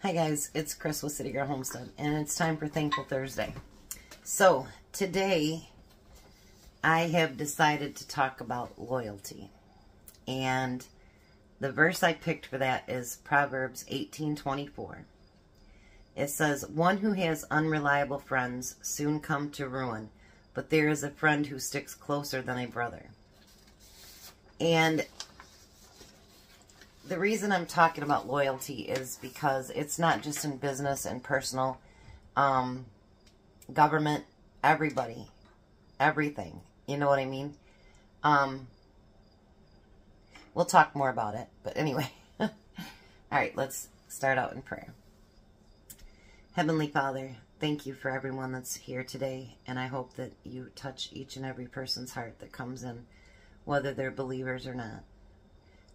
Hi guys, it's Chris with City Girl Homestead, and it's time for Thankful Thursday. So, today, I have decided to talk about loyalty. And the verse I picked for that is Proverbs 18:24. It says, "One who has unreliable friends soon come to ruin, but there is a friend who sticks closer than a brother." And the reason I'm talking about loyalty is because it's not just in business and personal, government, everybody, everything. You know what I mean? We'll talk more about it, but anyway. All right, let's start out in prayer. Heavenly Father, thank you for everyone that's here today, and I hope that you touch each and every person's heart that comes in, whether they're believers or not.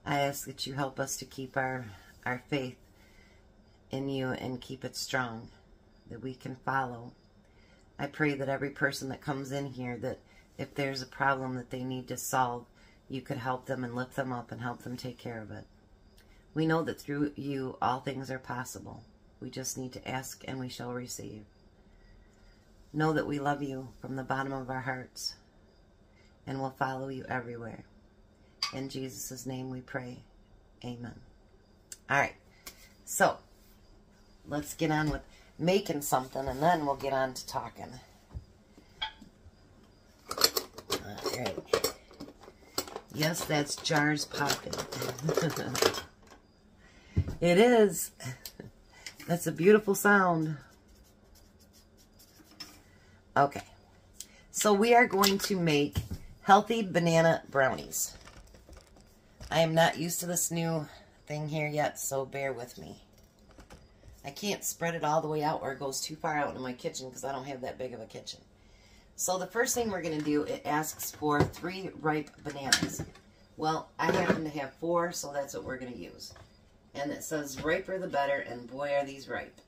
I ask that you help us to keep our faith in you and keep it strong, that we can follow. I pray that every person that comes in here, that if there's a problem that they need to solve, you could help them and lift them up and help them take care of it. We know that through you, all things are possible. We just need to ask and we shall receive. Know that we love you from the bottom of our hearts, and we'll follow you everywhere. In Jesus' name we pray. Amen. All right. So, let's get on with making something, and then we'll get on to talking. All right. Yes, that's jars popping. It is. That's a beautiful sound. Okay. So, we are going to make healthy banana brownies. I am not used to this new thing here yet, so bear with me. I can't spread it all the way out or it goes too far out in my kitchen because I don't have that big of a kitchen. So the first thing we're going to do, it asks for 3 ripe bananas. Well, I happen to have 4, so that's what we're going to use. And it says riper the better, and boy are these ripe.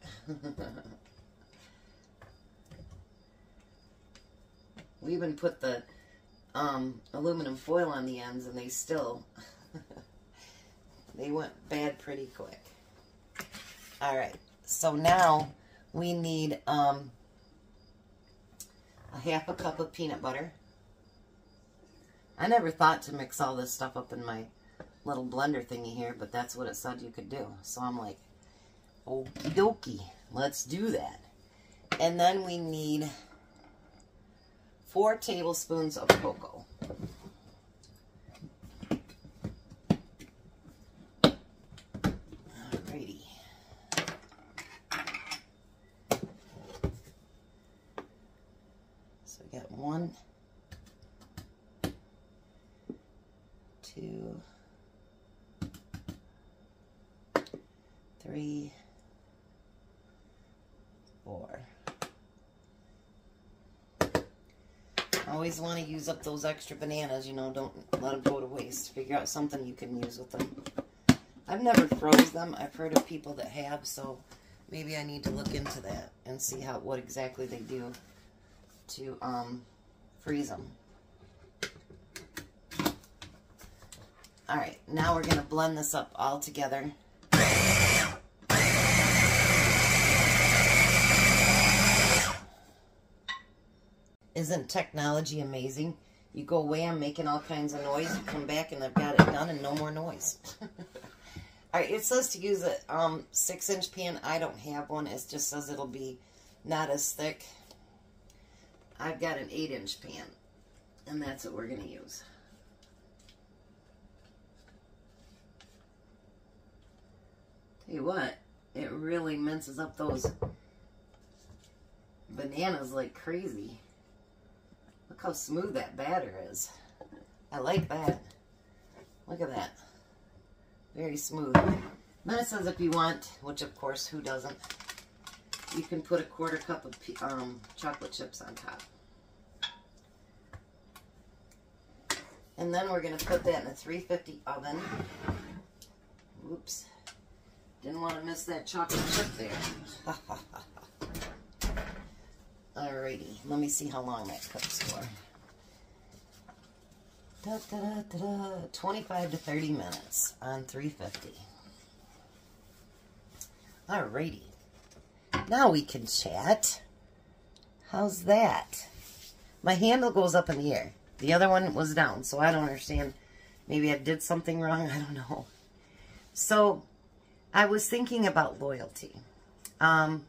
We even put the aluminum foil on the ends, and they still... they went bad pretty quick. Alright, so now we need a half a cup of peanut butter. I never thought to mix all this stuff up in my little blender thingy here, but that's what it said you could do. So I'm like, okie dokie, let's do that. And then we need 4 tablespoons of cocoa. So we got 1, 2, 3, 4. Always want to use up those extra bananas, you know, don't let them go to waste. Figure out something you can use with them. I've never froze them. I've heard of people that have, so maybe I need to look into that and see what exactly they do to freeze them. Alright, now we're going to blend this up all together. Isn't technology amazing? You go away, I'm making all kinds of noise, you come back and I've got it done and no more noise. Alright, it says to use a 6-inch pan. I don't have one. It just says it'll be not as thick. I've got an 8-inch pan, and that's what we're going to use. Tell you what, it really minces up those bananas like crazy. Look how smooth that batter is. I like that. Look at that. Very smooth. Then it says if you want, which of course, who doesn't, you can put a 1/4 cup of chocolate chips on top. And then we're going to put that in a 350 oven. Oops. Didn't want to miss that chocolate chip there. Alrighty. Let me see how long that cooks for. 25 to 30 minutes on 350. Alrighty. Now we can chat. How's that? My handle goes up in the air. The other one was down, so I don't understand. Maybe I did something wrong. I don't know. So, I was thinking about loyalty. You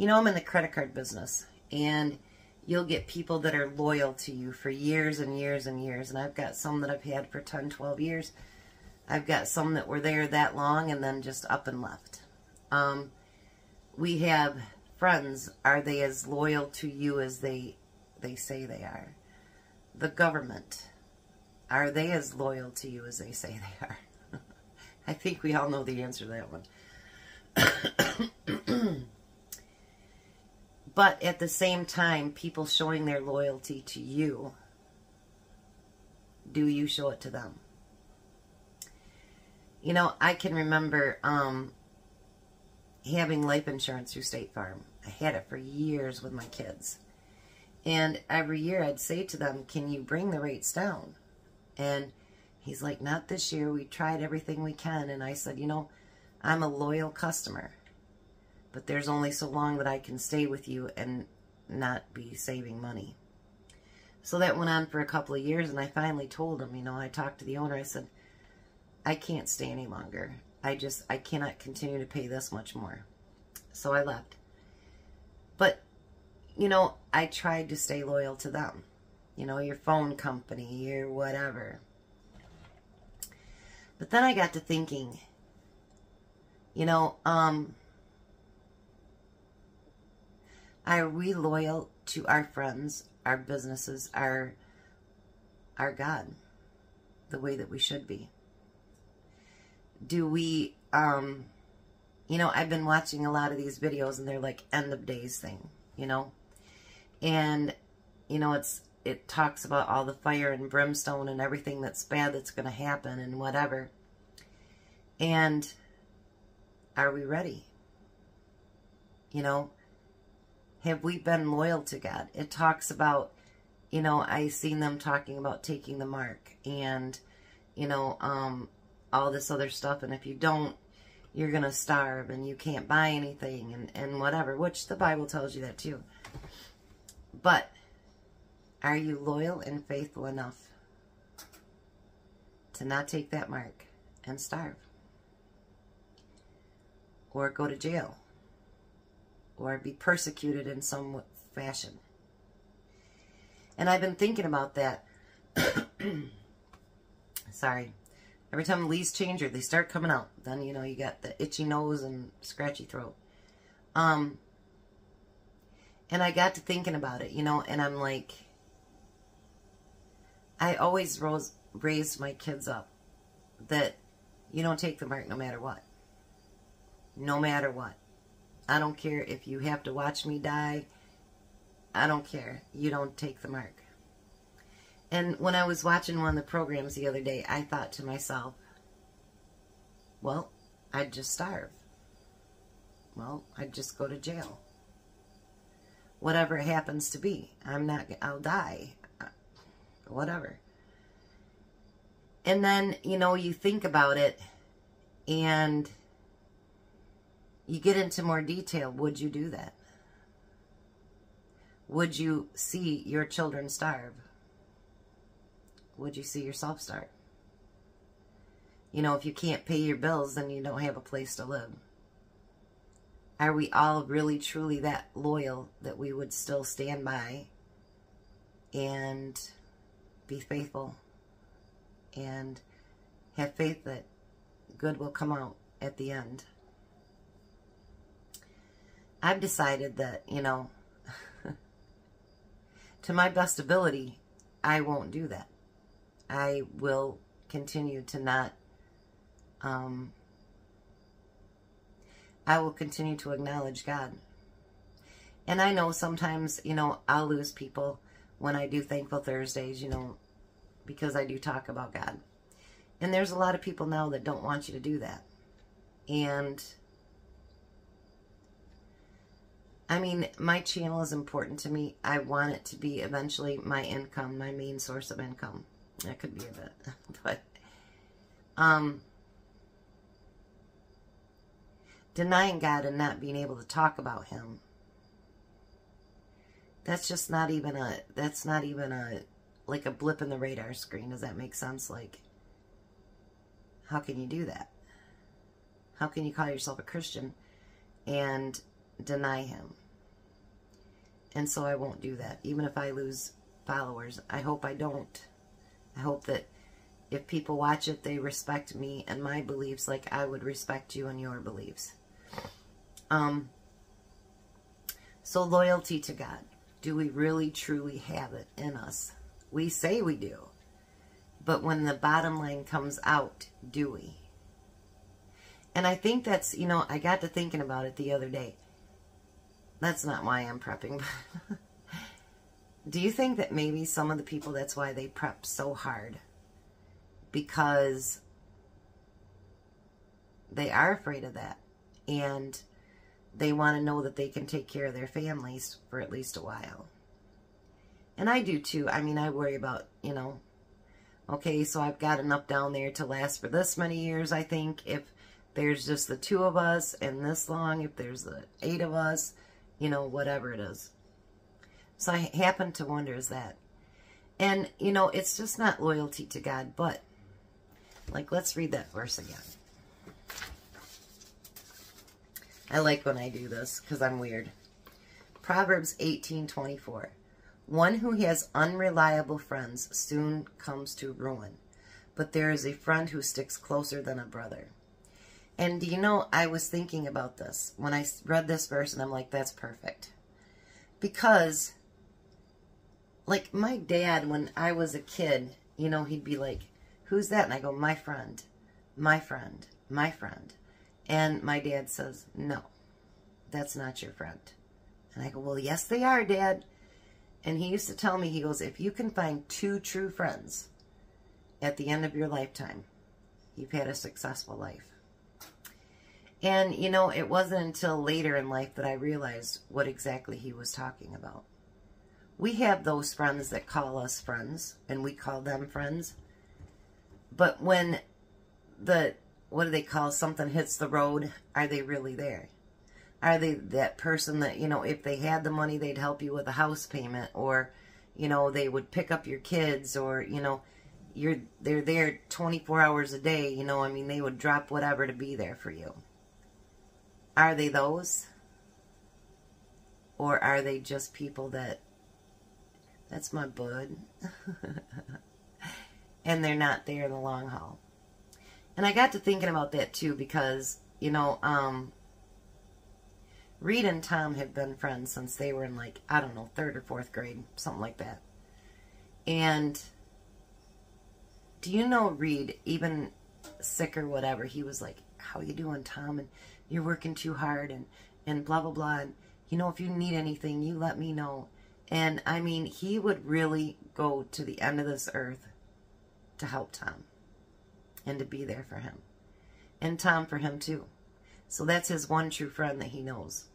know, I'm in the credit card business, and you'll get people that are loyal to you for years and years and years, and I've got some that I've had for 10, 12 years. I've got some that were there that long and then just up and left. We have friends. Are they as loyal to you as they say they are? The government. Are they as loyal to you as they say they are? I think we all know the answer to that one. But at the same time, people showing their loyalty to you, do you show it to them? You know, I can remember having life insurance through State Farm. I had it for years with my kids. And every year I'd say to them, can you bring the rates down? And he's like, not this year. We tried everything we can. And I said, you know, I'm a loyal customer. But there's only so long that I can stay with you and not be saving money. So that went on for a couple of years, and I finally told him, you know, I talked to the owner, I said, I can't stay any longer. I cannot continue to pay this much more. So I left. But, you know, I tried to stay loyal to them. You know, your phone company, your whatever. But then I got to thinking, you know, are we loyal to our friends, our businesses, our God, the way that we should be? Do we, you know, I've been watching a lot of these videos and they're like end of days thing, you know? And, you know, it talks about all the fire and brimstone and everything that's bad that's going to happen and whatever. And are we ready? You know? Have we been loyal to God? It talks about, you know, I seen them talking about taking the mark and, you know, all this other stuff. And if you don't, you're going to starve and you can't buy anything and whatever, which the Bible tells you that too. But are you loyal and faithful enough to not take that mark and starve? Or go to jail? Or be persecuted in some fashion? And I've been thinking about that. Sorry. Every time leaves change or they start coming out, then, you know, you got the itchy nose and scratchy throat. And I got to thinking about it, you know, and I'm like, I always raised my kids up that you don't take the mark no matter what. No matter what. I don't care if you have to watch me die. I don't care. You don't take the mark. And when I was watching one of the programs the other day, I thought to myself, well, I'd just starve. Well, I'd just go to jail. Whatever it happens to be. I'll die. Whatever. And then, you know, you think about it and you get into more detail. Would you do that? Would you see your children starve? Would you see yourself starve? You know, if you can't pay your bills, then you don't have a place to live. Are we all really, truly that loyal that we would still stand by and be faithful and have faith that good will come out at the end? I've decided that, you know, to my best ability, I won't do that. I will continue to not, I will continue to acknowledge God. And I know sometimes, you know, I'll lose people when I do Thankful Thursdays, you know, because I do talk about God. And there's a lot of people now that don't want you to do that. And I mean, my channel is important to me. I want it to be eventually my income, my main source of income. That could be a bit, but denying God and not being able to talk about him, that's just not even a, that's not even a, like a blip in the radar screen. Does that make sense? Like, how can you do that? How can you call yourself a Christian and deny him? And so I won't do that. Even if I lose followers, I hope I don't. I hope that if people watch it, they respect me and my beliefs like I would respect you and your beliefs. So loyalty to God. Do we really, truly have it in us? We say we do. But when the bottom line comes out, do we? And I think that's, you know, I got to thinking about it the other day. That's not why I'm prepping. Do you think that maybe some of the people, that's why they prep so hard? Because they are afraid of that. And they want to know that they can take care of their families for at least a while. And I do too. I mean, I worry about, you know, okay, so I've got enough down there to last for this many years, I think. If there's just the 2 of us and this long, if there's the 8 of us, you know, whatever it is. So I happen to wonder, is that. And, you know, it's just not loyalty to God, but, like, let's read that verse again. I like when I do this, because I'm weird. Proverbs 18:24. One who has unreliable friends soon comes to ruin, but there is a friend who sticks closer than a brother. And do you know, I was thinking about this when I read this verse, and I'm like, that's perfect. Because, like, my dad, when I was a kid, you know, he'd be like, who's that? And I go, my friend, my friend, my friend. And my dad says, no, that's not your friend. And I go, well, yes, they are, Dad. And he used to tell me, he goes, if you can find 2 true friends at the end of your lifetime, you've had a successful life. And, you know, it wasn't until later in life that I realized what exactly he was talking about. We have those friends that call us friends, and we call them friends. But when what do they call, something hits the road, are they really there? Are they that person that, you know, if they had the money, they'd help you with a house payment, or, you know, they would pick up your kids, or, you know, they're there 24 hours a day, you know, I mean, they would drop whatever to be there for you. Are they those? Or are they just people that, that's my bud, and they're not there in the long haul? And I got to thinking about that too, because, you know, Reed and Tom have been friends since they were in, like, I don't know, 3rd or 4th grade, something like that. And do you know Reed, even sick or whatever, he was like, how you doing, Tom? And you're working too hard, and blah, blah, blah. And, you know, if you need anything, you let me know. And, I mean, he would really go to the end of this earth to help Tom and to be there for him. And Tom for him, too. So that's his one true friend that he knows.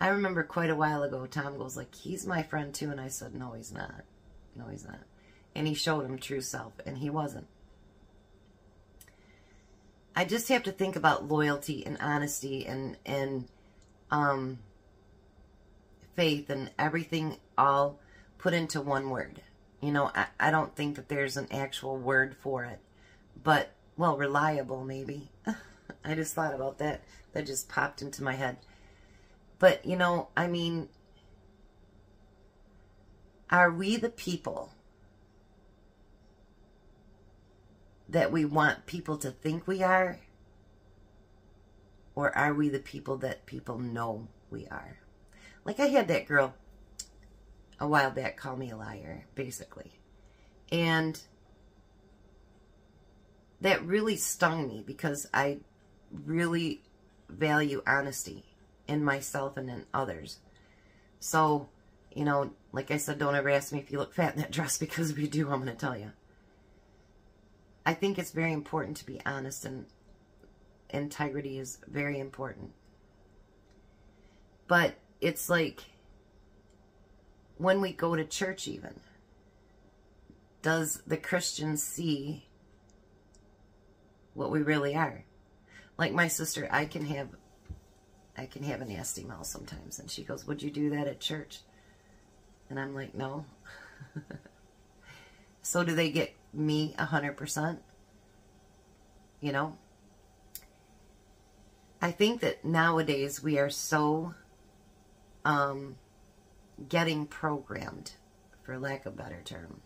I remember quite a while ago, Tom goes like, he's my friend, too. And I said, no, he's not. No, he's not. And he showed him true self, and he wasn't. I just have to think about loyalty and honesty and faith and everything all put into one word. You know, I don't think that there's an actual word for it. But, well, reliable maybe. I just thought about that. That just popped into my head. But, you know, I mean, are we the people that we want people to think we are? Or are we the people that people know we are? Like, I had that girl a while back call me a liar, basically. And that really stung me, because I really value honesty in myself and in others. So, you know, like I said, don't ever ask me if you look fat in that dress, because if you do, I'm going to tell you. I think it's very important to be honest, and integrity is very important. But it's like, when we go to church even, does the Christian see what we really are? Like my sister, I can have I can have a nasty mouth sometimes. And she goes, would you do that at church? And I'm like, no. So do they get me 100%? You know? I think that nowadays we are so getting programmed, for lack of a better term.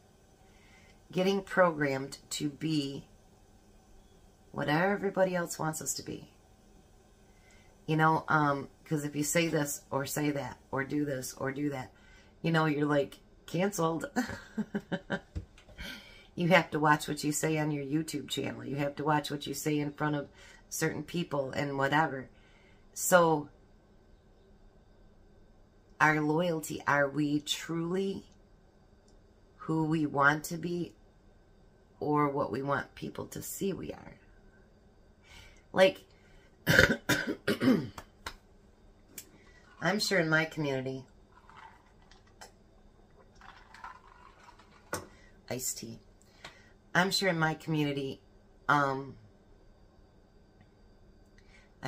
Getting programmed to be what everybody else wants us to be. You know, because if you say this or say that or do this or do that, you know, you're like canceled. You have to watch what you say on your YouTube channel. You have to watch what you say in front of certain people and whatever. So, our loyalty, are we truly who we want to be or what we want people to see we are? Like, I'm sure in my community, iced tea. I'm sure in my community, I'd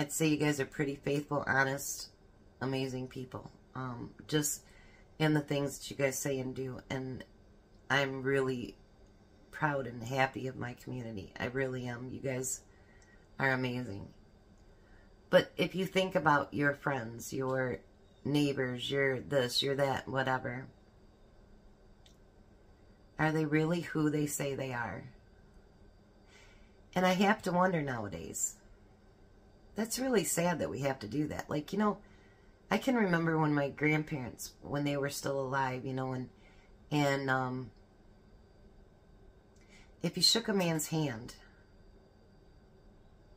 say you guys are pretty faithful, honest, amazing people. Just in the things that you guys say and do. And I'm really proud and happy of my community. I really am. You guys are amazing. But if you think about your friends, your neighbors, your this, your that, whatever, are they really who they say they are? And I have to wonder nowadays. That's really sad that we have to do that. Like, you know, I can remember when my grandparents, when they were still alive, you know, and if you shook a man's hand,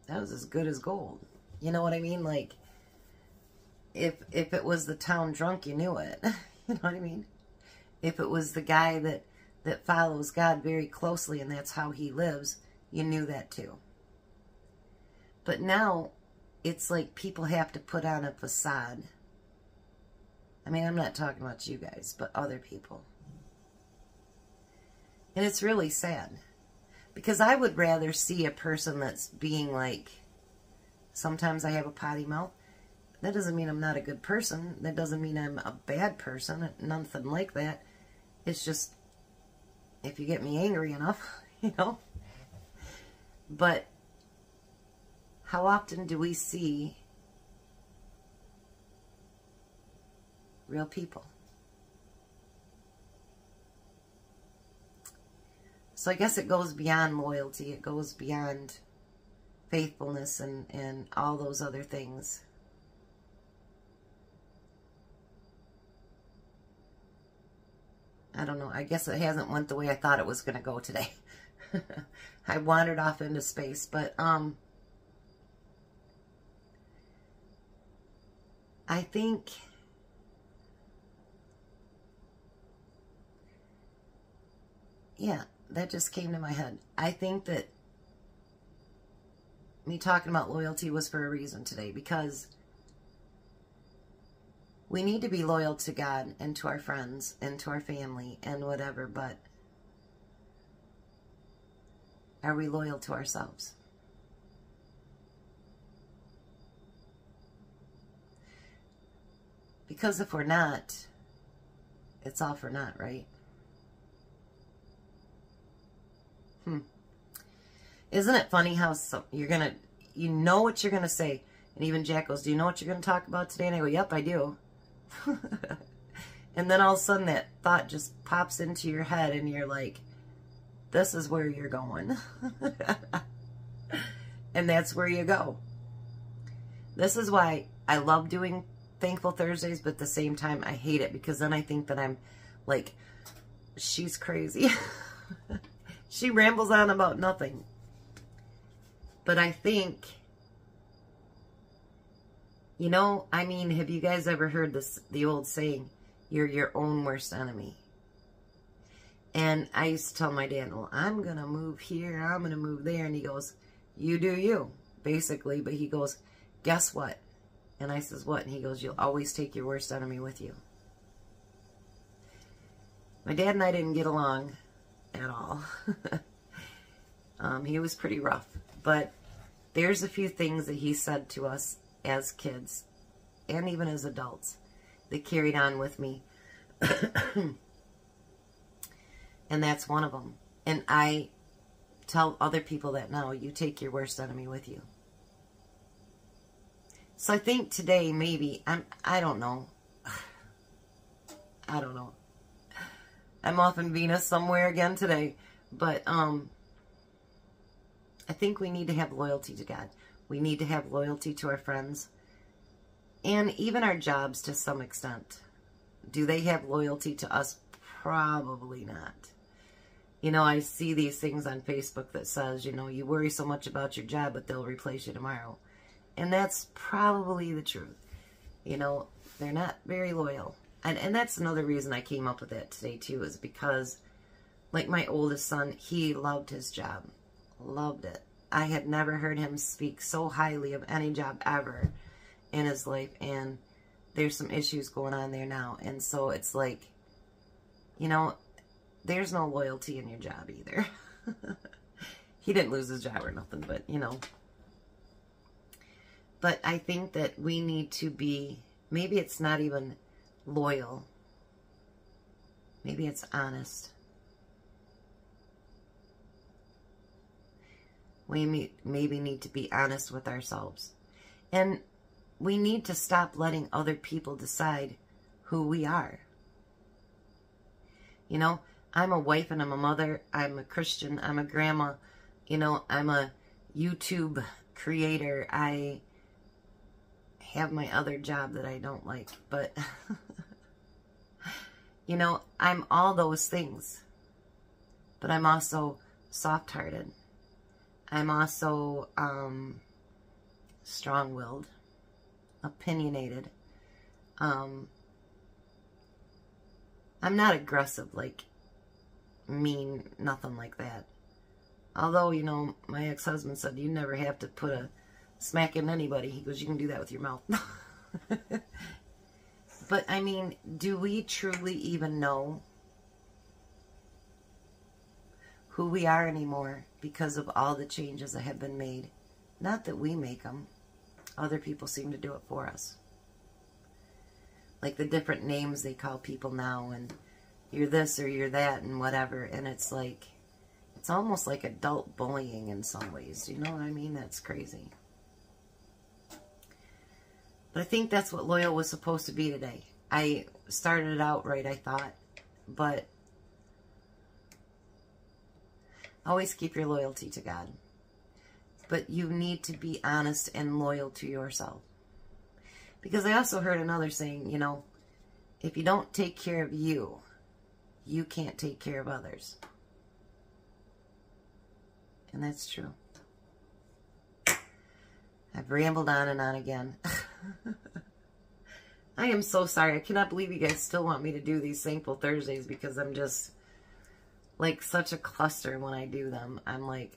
that was as good as gold. You know what I mean? Like, if it was the town drunk, you knew it. You know what I mean? If it was the guy that follows God very closely and that's how he lives, you knew that too. But now, it's like people have to put on a facade. I mean, I'm not talking about you guys, but other people. And it's really sad. Because I would rather see a person that's being like, sometimes I have a potty mouth. That doesn't mean I'm not a good person. That doesn't mean I'm a bad person. Nothing like that. It's just, if you get me angry enough, you know. But how often do we see real people? So I guess it goes beyond loyalty. It goes beyond faithfulness and all those other things. I don't know. I guess it hasn't went the way I thought it was going to go today. I wandered off into space, but I think yeah, that just came to my head. I think that me talking about loyalty was for a reason today, because we need to be loyal to God and to our friends and to our family and whatever, but are we loyal to ourselves? Because if we're not, it's all for naught, right? Isn't it funny how you know what you're going to say. And even Jack goes, do you know what you're going to talk about today? And I go, yep, I do. And then all of a sudden that thought just pops into your head and you're like, this is where you're going. And that's where you go. This is why I love doing Thankful Thursdays, but at the same time I hate it, because then I think that I'm like, she's crazy. She rambles on about nothing. But I think, you know, I mean, have you guys ever heard the old saying, you're your own worst enemy? And I used to tell my dad, well, I'm going to move here, I'm going to move there. And he goes, you do you, basically. But he goes, guess what? And I says, what? And he goes, you'll always take your worst enemy with you. My dad and I didn't get along at all. He was pretty rough. But there's a few things that he said to us as kids and even as adults that carried on with me. And that's one of them. And I tell other people that now, you take your worst enemy with you. So I think today maybe, I don't know. I don't know. I'm off in Venus somewhere again today. But I think we need to have loyalty to God. We need to have loyalty to our friends. And even our jobs to some extent. Do they have loyalty to us? Probably not. You know, I see these things on Facebook that says, you know, you worry so much about your job, but they'll replace you tomorrow. And that's probably the truth. You know, they're not very loyal. And that's another reason I came up with that today, too, is because, like my oldest son, he loved his job. Loved it. I had never heard him speak so highly of any job ever in his life. And there's some issues going on there now. And so it's like, you know, there's no loyalty in your job either. He didn't lose his job or nothing, but, you know. But I think that we need to be, maybe it's not even loyal. Maybe it's honest. We maybe need to be honest with ourselves. And we need to stop letting other people decide who we are. You know, I'm a wife and I'm a mother. I'm a Christian. I'm a grandma. You know, I'm a YouTube creator. I have my other job that I don't like. But, you know, I'm all those things. But I'm also soft-hearted. I'm also strong-willed, opinionated. I'm not aggressive, like mean, nothing like that. Although, you know, my ex-husband said, you never have to put a smack in anybody. He goes, you can do that with your mouth. But, I mean, do we truly even know who we are anymore because of all the changes that have been made? Not that we make them. Other people seem to do it for us. Like the different names they call people now, and you're this or you're that and whatever. And it's like, it's almost like adult bullying in some ways. You know what I mean? That's crazy. But I think that's what loyal was supposed to be today. I started it out right, I thought. But always keep your loyalty to God. But you need to be honest and loyal to yourself. Because I also heard another saying, you know, if you don't take care of you, you can't take care of others. And that's true. I've rambled on and on again. I am so sorry. I cannot believe you guys still want me to do these Thankful Thursdays, because I'm just like such a cluster when I do them. I'm like,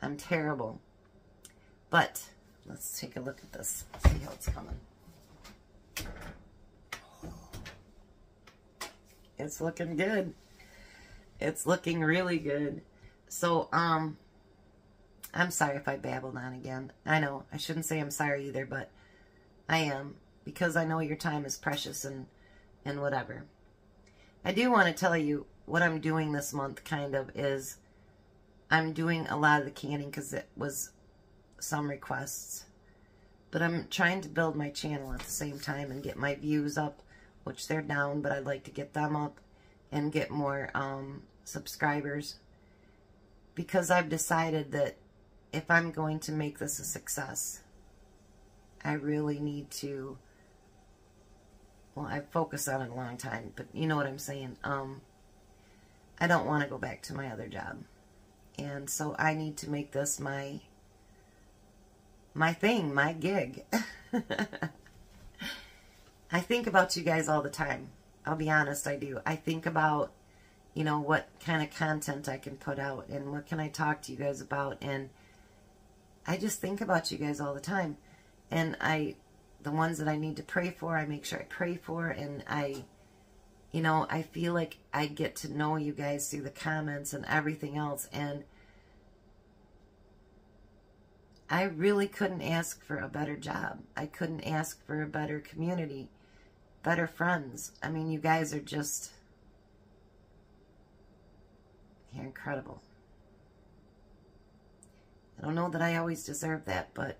I'm terrible. But let's take a look at this. See how it's coming. It's looking good. It's looking really good. So, I'm sorry if I babbled on again. I know, I shouldn't say I'm sorry either, but I am. Because I know your time is precious and whatever. I do want to tell you what I'm doing this month, kind of, is I'm doing a lot of the canning because it was some requests. But I'm trying to build my channel at the same time and get my views up, which they're down, but I'd like to get them up and get more subscribers. Because I've decided that if I'm going to make this a success, I really need to, well, I've focused on it a long time, but you know what I'm saying. I don't want to go back to my other job. And so I need to make this my thing, my gig. I think about you guys all the time. I'll be honest, I do. I think about, you know, what kind of content I can put out and what can I talk to you guys about. And I just think about you guys all the time. And the ones that I need to pray for, I make sure I pray for. And you know, I feel like I get to know you guys through the comments and everything else. And I really couldn't ask for a better job. I couldn't ask for a better community, better friends. I mean, you guys are just, you're incredible. I don't know that I always deserve that, but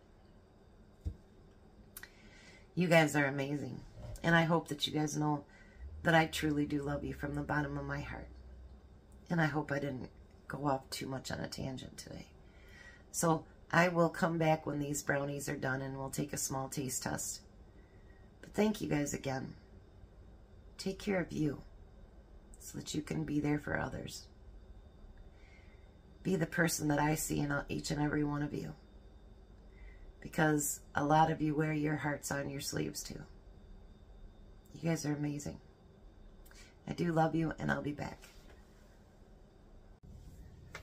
you guys are amazing. And I hope that you guys know that I truly do love you from the bottom of my heart. And I hope I didn't go off too much on a tangent today. So I will come back when these brownies are done and we'll take a small taste test. But thank you guys again. Take care of you so that you can be there for others. Be the person that I see in each and every one of you. Because a lot of you wear your hearts on your sleeves too. You guys are amazing. I do love you, and I'll be back.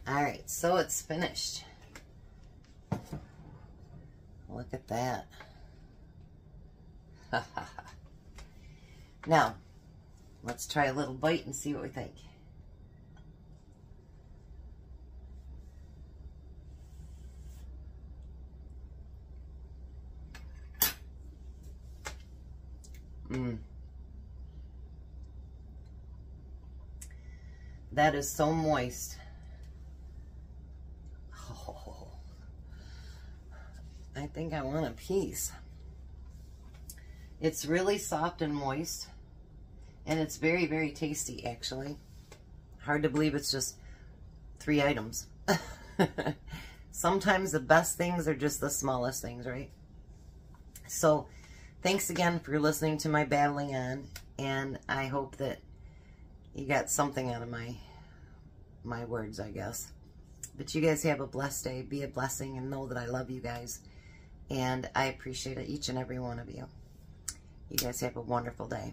Alright, so it's finished. Look at that. Now, let's try a little bite and see what we think. That is so moist. Oh, I think I want a piece. It's really soft and moist, and it's very, very tasty, actually. Hard to believe it's just 3 items. Sometimes the best things are just the smallest things, right? So, thanks again for listening to my babbling on, and I hope that you got something out of my words, I guess. But you guys have a blessed day. Be a blessing, and know that I love you guys. And I appreciate each and every one of you. You guys have a wonderful day.